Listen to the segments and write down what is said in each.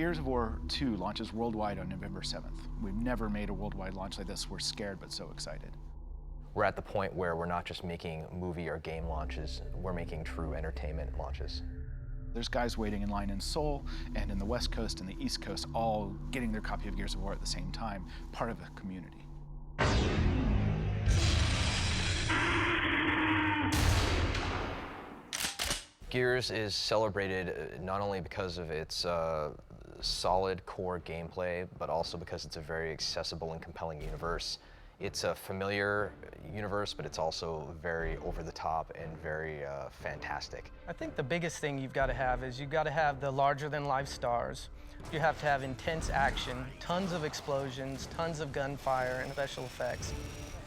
Gears of War 2 launches worldwide on November 7th. We've never made a worldwide launch like this. We're scared but so excited. We're at the point where we're not just making movie or game launches, we're making true entertainment launches. There's guys waiting in line in Seoul and in the West Coast and the East Coast, all getting their copy of Gears of War at the same time, part of a community. Gears is celebrated not only because of its solid core gameplay, but also because it's a very accessible and compelling universe. It's a familiar universe, but it's also very over the top and very fantastic. I think the biggest thing you've got to have is you've got to have the larger-than-life stars. You have to have intense action, tons of explosions, tons of gunfire and special effects.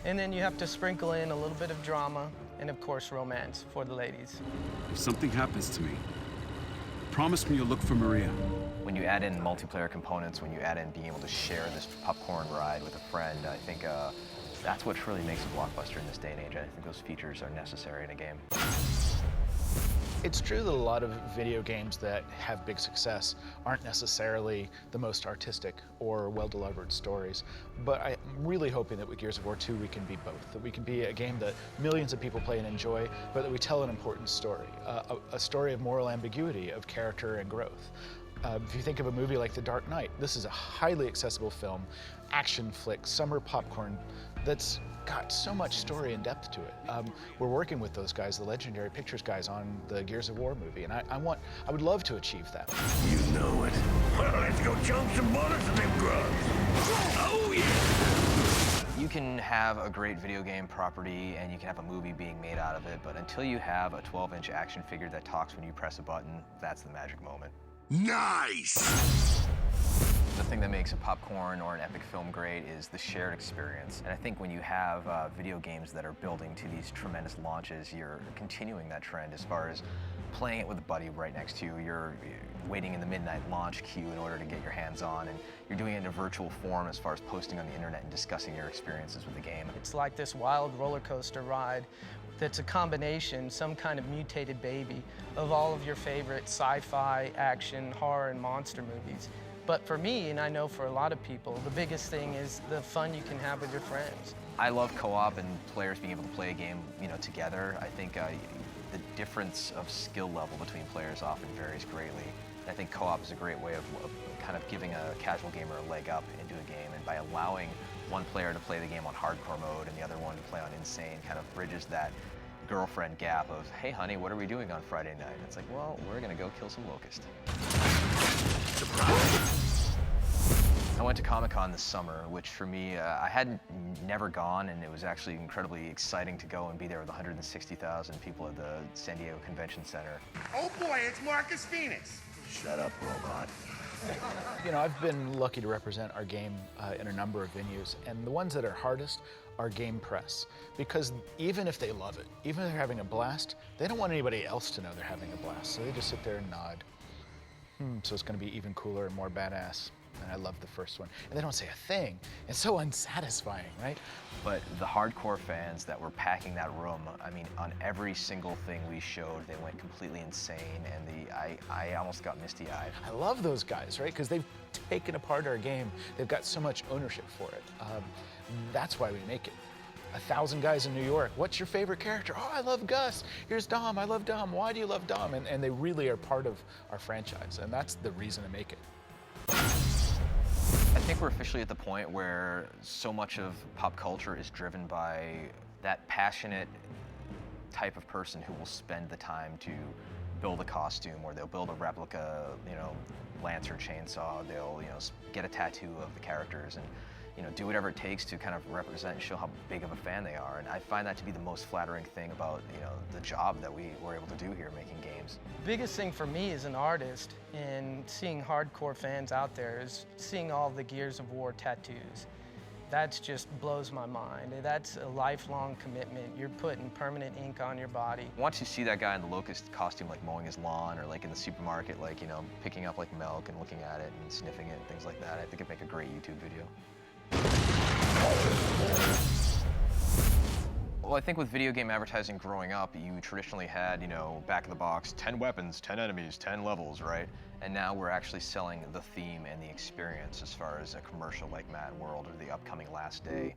And then you have to sprinkle in a little bit of drama and, of course, romance for the ladies. If something happens to me, promise me you'll look for Maria. When you add in multiplayer components, when you add in being able to share this popcorn ride with a friend, I think that's what truly makes a blockbuster in this day and age. I think those features are necessary in a game. It's true that a lot of video games that have big success aren't necessarily the most artistic or well-delivered stories, but I'm really hoping that with Gears of War 2 we can be both, that we can be a game that millions of people play and enjoy, but that we tell an important story, a story of moral ambiguity, of character and growth. If you think of a movie like The Dark Knight, this is a highly accessible film, action flick, summer popcorn that's got so much story and depth to it. We're working with those guys, the Legendary Pictures guys, on the Gears of War movie, and I would love to achieve that. You know it. Well, let's go chunk some bullets in them grubs. Oh, yeah! You can have a great video game property and you can have a movie being made out of it, but until you have a 12-inch action figure that talks when you press a button, that's the magic moment. Nice! The thing that makes a popcorn or an epic film great is the shared experience. And I think when you have video games that are building to these tremendous launches, you're continuing that trend as far as playing it with a buddy right next to you. You're waiting in the midnight launch queue in order to get your hands on, and you're doing it in a virtual form as far as posting on the internet and discussing your experiences with the game. It's like this wild roller coaster ride that's a combination, some kind of mutated baby, of all of your favorite sci-fi, action, horror, and monster movies. But for me, and I know for a lot of people, the biggest thing is the fun you can have with your friends. I love co-op and players being able to play a game, together. I think the difference of skill level between players often varies greatly. I think co-op is a great way of kind of giving a casual gamer a leg up into a game, and by allowing one player to play the game on hardcore mode and the other one to play on insane, kind of bridges that girlfriend gap of, hey honey, what are we doing on Friday night? And it's like, well, we're gonna go kill some locusts. I went to Comic-Con this summer, which for me, I had never gone, and it was actually incredibly exciting to go and be there with 160,000 people at the San Diego Convention Center. Oh boy, it's Marcus Phoenix. Shut up, robot. I've been lucky to represent our game in a number of venues, and the ones that are hardest are game press. Because even if they love it, even if they're having a blast, they don't want anybody else to know they're having a blast, so they just sit there and nod. So it's gonna be even cooler and more badass. And I love the first one. And they don't say a thing. It's so unsatisfying, right? But the hardcore fans that were packing that room, I mean, on every single thing we showed, they went completely insane, and I almost got misty-eyed. I love those guys, right? Because they've taken apart our game. They've got so much ownership for it. That's why we make it. 1,000 guys in New York. What's your favorite character? Oh, I love Gus. Here's Dom. I love Dom. Why do you love Dom? And they really are part of our franchise, and that's the reason to make it. I think we're officially at the point where so much of pop culture is driven by that passionate type of person who will spend the time to build a costume, or they'll build a replica, lance or chainsaw. They'll, get a tattoo of the characters and, do whatever it takes to kind of represent and show how big of a fan they are. And I find that to be the most flattering thing about, the job that we were able to do here making games. The biggest thing for me as an artist in seeing hardcore fans out there is seeing all the Gears of War tattoos. That just blows my mind. That's a lifelong commitment. You're putting permanent ink on your body. Once you see that guy in the locust costume, like mowing his lawn, or like in the supermarket, like, picking up like milk and looking at it and sniffing it and things like that, I think it'd make a great YouTube video. Well, I think with video game advertising growing up, you traditionally had, you know, back of the box, 10 weapons, 10 enemies, 10 levels, right? And now we're actually selling the theme and the experience as far as a commercial like Mad World or the upcoming Last Day.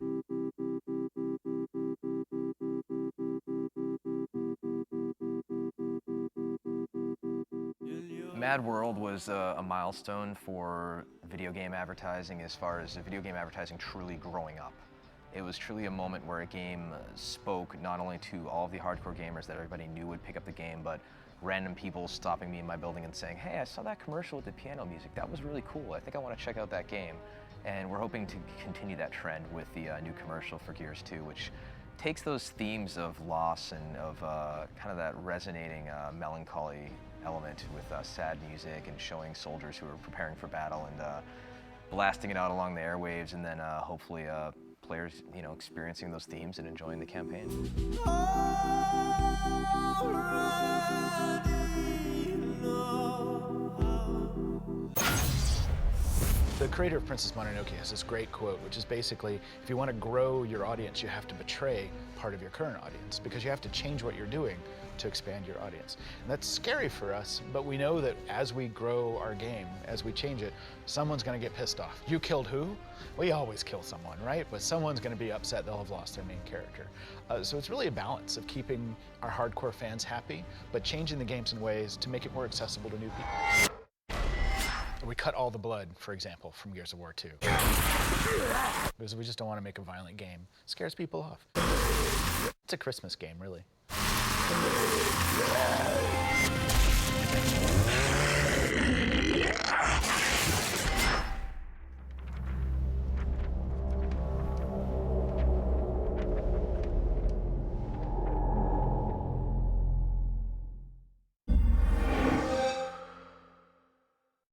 Mad World was a milestone for video game advertising as far as video game advertising truly growing up. It was truly a moment where a game spoke not only to all of the hardcore gamers that everybody knew would pick up the game, but random people stopping me in my building and saying, hey, I saw that commercial with the piano music. That was really cool. I think I want to check out that game. And we're hoping to continue that trend with the new commercial for Gears 2, which takes those themes of loss and of kind of that resonating melancholy element with sad music and showing soldiers who are preparing for battle and blasting it out along the airwaves, and then hopefully players, you know, experiencing those themes and enjoying the campaign. The creator of Princess Mononoke has this great quote, which is basically, if you want to grow your audience, you have to betray part of your current audience, because you have to change what you're doing to expand your audience. And that's scary for us, but we know that as we grow our game, as we change it, someone's going to get pissed off. You killed who? We always kill someone, right? But someone's going to be upset they'll have lost their main character. So it's really a balance of keeping our hardcore fans happy, but changing the games in ways to make it more accessible to new people. We cut all the blood, for example, from Gears of War 2. Because we just don't want to make a violent game. It scares people off. It's a Christmas game, really.